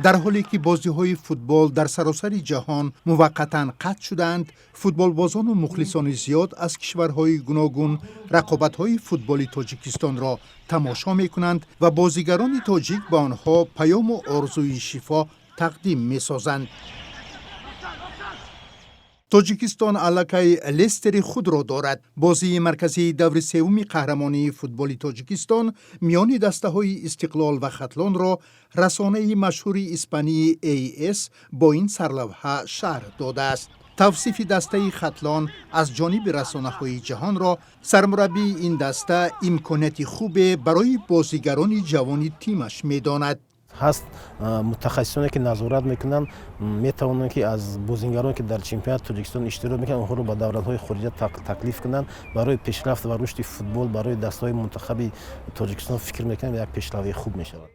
در حالی که بازی‌های فوتبال در سراسر جهان موقتاً قطع شدند، فوتبالبازان و مخلصان زیاد از کشورهای گوناگون رقابت‌های فوتبالی تاجیکستان را تماشا می‌کنند و بازیگران تاجیک به آنها پیام و آرزوی شفا تقدیم می‌سازند. تاجیکستان الکی لیستر خود را دارد. بازی مرکزی دور سوم قهرمانی فوتبال تاجیکستان میان دسته‌های استقلال و ختلان را رسانه مشهور اسپانی AS با این سرلوحه شرح داده است. توصیف دسته ختلان از جانب رسانه‌های جهان را سرمربی این دسته امکاناتی خوب برای بازیگران جوان تیمش می‌داند. هست متخصصانی که نظارت میکنن میتوانند که از بازیگرانی که در چمپیونات تاجیکستان اشتراک میکنن اونها رو به دوره‌های خارجی تکلیف کنند. برای پیشرفت و رشد فوتبال برای دسته‌های منتخب تاجیکستان فکر میکنن یک پیشروی خوب میشود.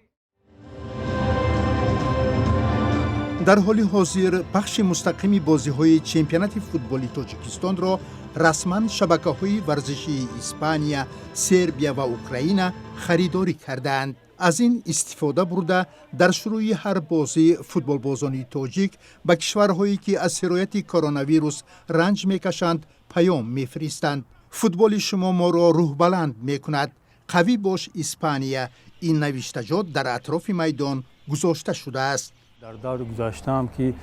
در حال حاضر پخش مستقیم بازی‌های چمپیونات فوتبال تاجیکستان را رسما شبکه‌های ورزشی اسپانیا، سربیا و اوکراین خریداری کردند. از این استفاده برده در شروع هر بازی فوتبالبازان تاجیک به کشورهایی که از سرایت کرونا ویروس رنج میکشند پیام میفرستند. فوتبال شما ما را روح بلند میکند. قوی باش اسپانیا، این نوشتجات در اطراف میدان گذاشته شده است. در دور گذشته هم که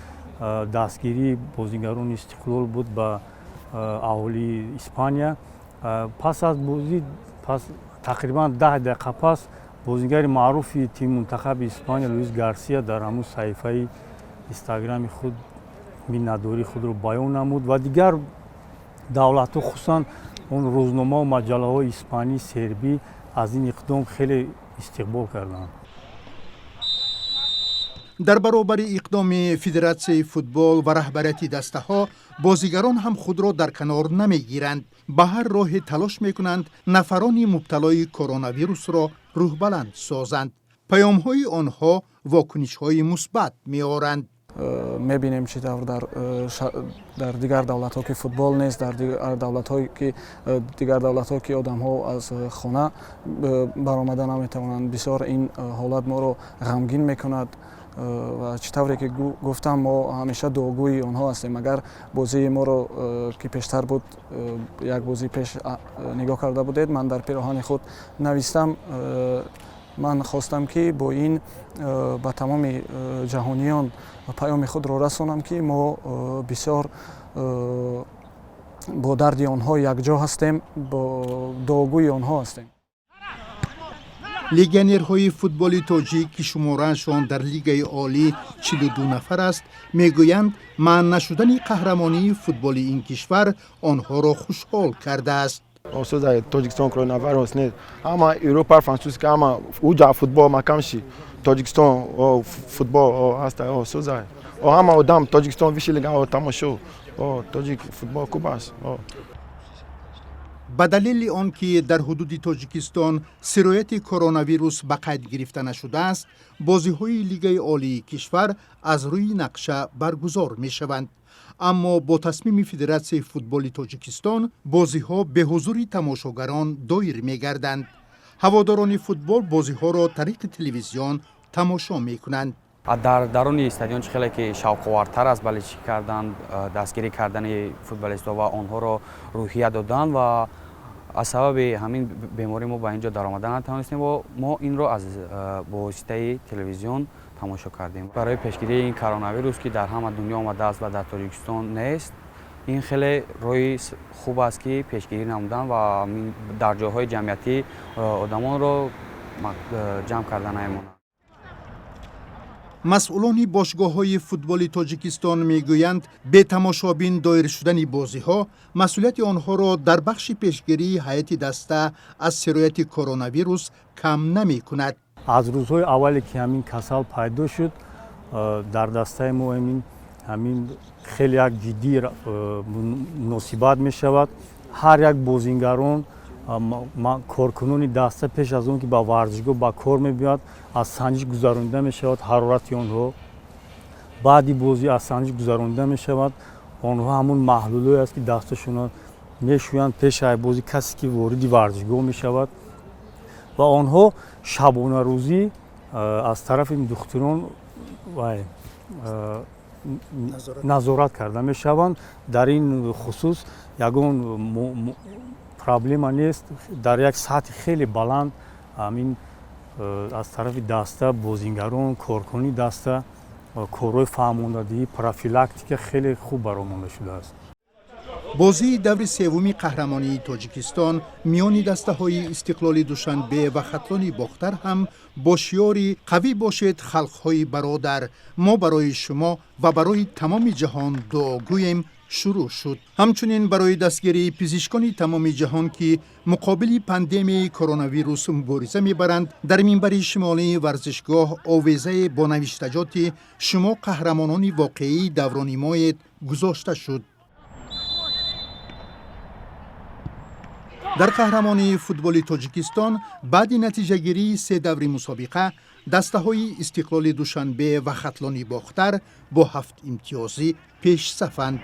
دستگیری بازیگران استقلال بود به اهالی اسپانیا، پس از بازی تقریبا 10 دقیقه پس بازیگر معروف تیم منتخب اسپانیا لوئیس گارسیا در همون صفحه اینستاگرام خود میان‌داری خود را بیان نمود و دیگر دولت‌ها خصوصا اون روزنامه و مجله‌های اسپانی، سربی از این اقدام خیلی استقبال کردند. در برابر اقدام فدراسیون فوتبال و رهبریت دسته‌ها، بازیگران هم خود را در کنار نمیگیرند. به هر راه تلاش میکنند نفران مبتلای کرونا ویروس را روح بلند سازند. پیام‌های آنها واکنش‌های مثبت می‌آورند. می‌بینیم چه طور در دیگر دولت‌ها که فوتبال نیست، در دیگر دولت‌ها که آدم‌ها از خانه برآمده نمی‌توانند، بسیار این حالت ما را غمگین می‌کند و چطوری که گفتم ما همیشه دعاگوی آنها هستیم. اگر بازی ما رو که پیشتر بود یک بازی پیش نگاه کرده بودید، من در پیراهن خود نوشتم من خواستم که با این به تمام جهانیان پیام خود را رسانم که ما بسیار با درد آنها یکجا هستیم، با دعاگوی آنها هستیم. لیگنرهای فوتبال تاجیک که شماره‌شان در لیگ عالی 42 نفر است میگویند معنی نشدن قهرمانی فوتبال این کشور آنها را خوشحال کرده است. اوسوزای تاجیکستان کرونا ویروس نیست، اما اروپا فرانسوس که اما اوجا فوتبال مکانشی تاجیکستان فوتبال هست اوسوزای اما آدم تاجیکستان ویش لیگ تماشا تاجیک فوتبال خوب است. به دلیل آنکه در حدود تاجیکستان سرایت کرونا ویروس به قید گرفته نشده است، بازی‌های لیگ عالی کشور از روی نقشه برگزار می‌شوند. اما با تصمیم فدراسیون فوتبال تاجیکستان بازی‌ها به حضور تماشاگران دایر می‌گردند. هواداران فوتبال بازی‌ها را طریق تلویزیون تماشا می‌کنند. در درون استادیون خیلی که شوق‌آورتر است بلوچی کردن، دستگیری کردن فوتبالیست‌ها و آنها را روحیه دادن و از سبب همین بیماری ما به اینجا در آمدن نتوانستیم و ما این را از واسطه تلویزیون تماشا کردیم. برای پیشگیری این کرونا ویروس که در همه دنیا آمده است و در تاجیکستان نیست، این خیلی روی خوب است که پیشگیری نمودن و در جاهای جمعیتی آدمان را جمع کردن نمی‌ماند. مسئولان باشگاه‌های فوتبال تاجیکستان میگویند به تماشابین دایر شدن بازی‌ها مسئولیت آنها را در بخش پیشگیری هیئت دسته از سرایت کرونا ویروس کم نمی‌کند. از روزهای اولی که همین کسل پیدا شد در دسته ما همین خیلی یک جدی مناسبت می‌شود. هر یک بازیگران کارکنان دسته پیش از اون که با ورزشگاه با کار می‌بیاد از سنجش گذرانده می‌شود، حرارت آنها بعدی بازی از سنجش گذرانده می‌شود. آنها همون محلولی است که دستشون میشویند پیش از بازی کسی که وارد ورزشگاه می‌شود و آنها شبانه روزی از طرف این دکتران вай назорат карда мешаванд. Дар ин хусус ягон проблема нест. Дар як сатҳи хеле баланд ҳамин аз тарафи даста бозингарон, коркунӣ даста корҳои фаҳмондадиҳӣ, профилактика хеле хуб баромонда шудааст. бозии даври севуми қаҳрамонии тоҷикистон миёни дастаҳои истиқлоли душанбе ва хатлони бохтар ҳам бо шиёри «қавӣ бошед халқҳои бародар, мо барои шумо ва барои тамоми ҷаҳон дуо гӯем» шурӯъ шуд. ҳамчунин барои дастгирии пизишкони тамоми ҷаҳон ки муқобили пандемияи коронавирус мубориза мебаранд, дар минбари шимолии варзишгоҳ овезае бо навиштаҷоти «шумо қаҳрамонони воқеии даврони моед» гузошта шуд. дар қаҳрамонии футболи тоҷикистон баъди натиҷагирии се даври мусобиқа дастаҳои истиқлоли душанбе ва хатлони бохтар бо 7 имтиёзӣ пешсафанд.